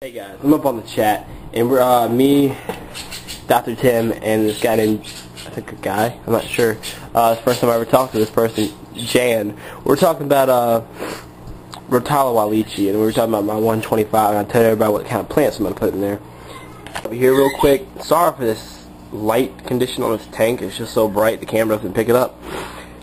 Hey guys, I'm up on the chat, and we're me, Dr. Tim, and this guy named, I think a guy, I'm not sure. It's the first time I ever talked to this person, Jan. We're talking about ROTALA WALACHI, and we were talking about my 125, and I told everybody what kind of plants I'm going to put in there. Over here real quick, sorry for this light condition on this tank, it's just so bright the camera doesn't pick it up.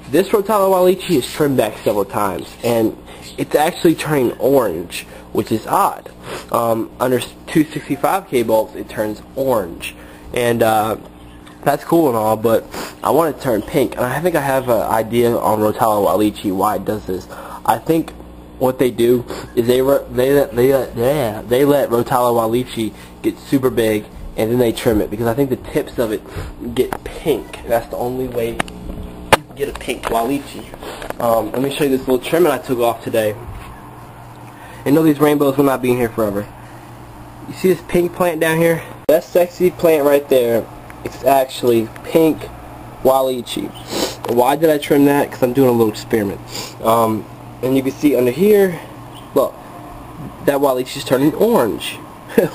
This ROTALA WALACHI is trimmed back several times, and it's actually turning orange, which is odd. Under 265K bulbs, it turns orange, and that's cool and all, but I want it to turn pink, and I think I have an idea on ROTALA WALACHI why it does this. I think what they do is they let ROTALA WALACHI get super big, and then they trim it, because I think the tips of it get pink. That's the only way you can get a pink WALACHI. Let me show you this little trimming I took off today. And know these rainbows will not be in here forever. You see this pink plant down here? That sexy plant right there, it's actually pink WALACHI. Why did I trim that? Because I'm doing a little experiment. And you can see under here, look, that WALACHI is turning orange,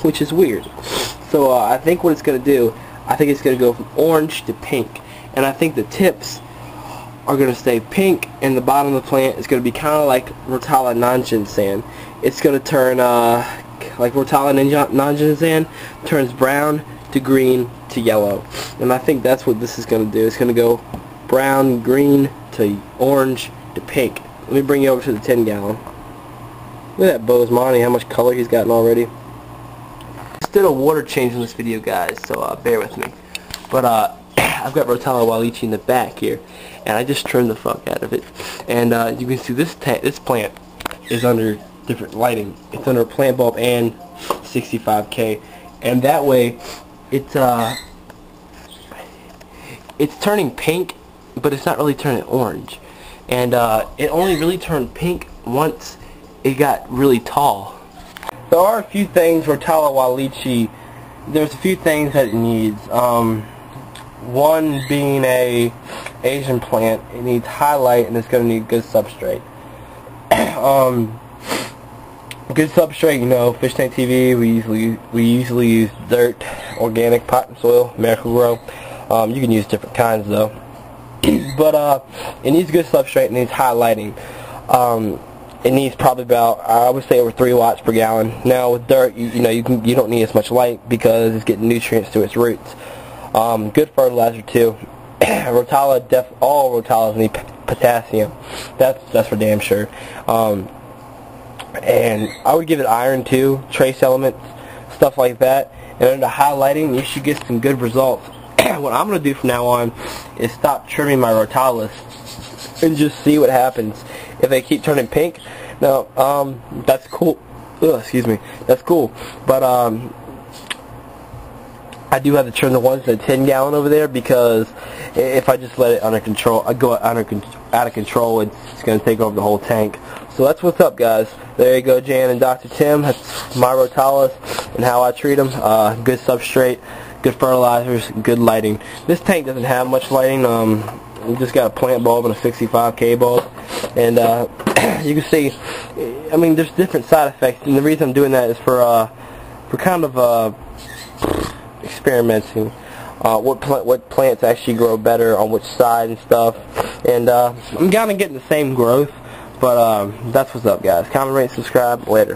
which is weird. So I think what it's going to do, I think it's going to go from orange to pink. And I think the tips are going to stay pink, and the bottom of the plant is going to be kind of like ROTALA Nanjinsan. It's going to turn like ROTALA Nanjinsan turns brown to green to yellow, and I think that's what this is going to do. It's going to go brown, green to orange to pink. Let me bring you over to the 10-gallon. Look at that Bosemani, how much color he's gotten already. I did a water change in this video, guys, so bear with me. But I've got ROTALA WALACHI in the back here, and I just trimmed the fuck out of it. And you can see this plant is under different lighting. It's under plant bulb and 65K, and that way it's turning pink, but it's not really turning orange. And it only really turned pink once it got really tall. There are a few things ROTALA WALACHI. There's a few things that it needs. One being a Asian plant, it needs highlight, and it's going to need good substrate. Good substrate, you know, Fish Tank TV. We usually use dirt, organic potting soil, Miracle-Gro. You can use different kinds though, but it needs good substrate. It needs highlighting. It needs probably about, I would say, over 3 watts per gallon. Now with dirt, you don't need as much light because it's getting nutrients to its roots. Good fertilizer too. All ROTALAs need potassium. That's for damn sure. And I would give it iron too, trace elements, stuff like that. And under highlighting, you should get some good results. What I'm going to do from now on is stop trimming my ROTALAs and just see what happens. If they keep turning pink, now that's cool. Ugh, excuse me, that's cool. But I do have to trim the ones in the 10-gallon over there, because if I just let it under control, I go out of control, it's going to take over the whole tank. So that's what's up, guys. There you go, Jan and Dr. Tim. That's my ROTALAs and how I treat them. Good substrate, good fertilizers, good lighting. This tank doesn't have much lighting. We just got a plant bulb and a 65K bulb, and you can see, I mean, there's different side effects, and the reason I'm doing that is for kind of experimenting what plants actually grow better on which side and stuff, and I'm kind of getting the same growth, but that's what's up, guys. Comment, rate, subscribe. Later.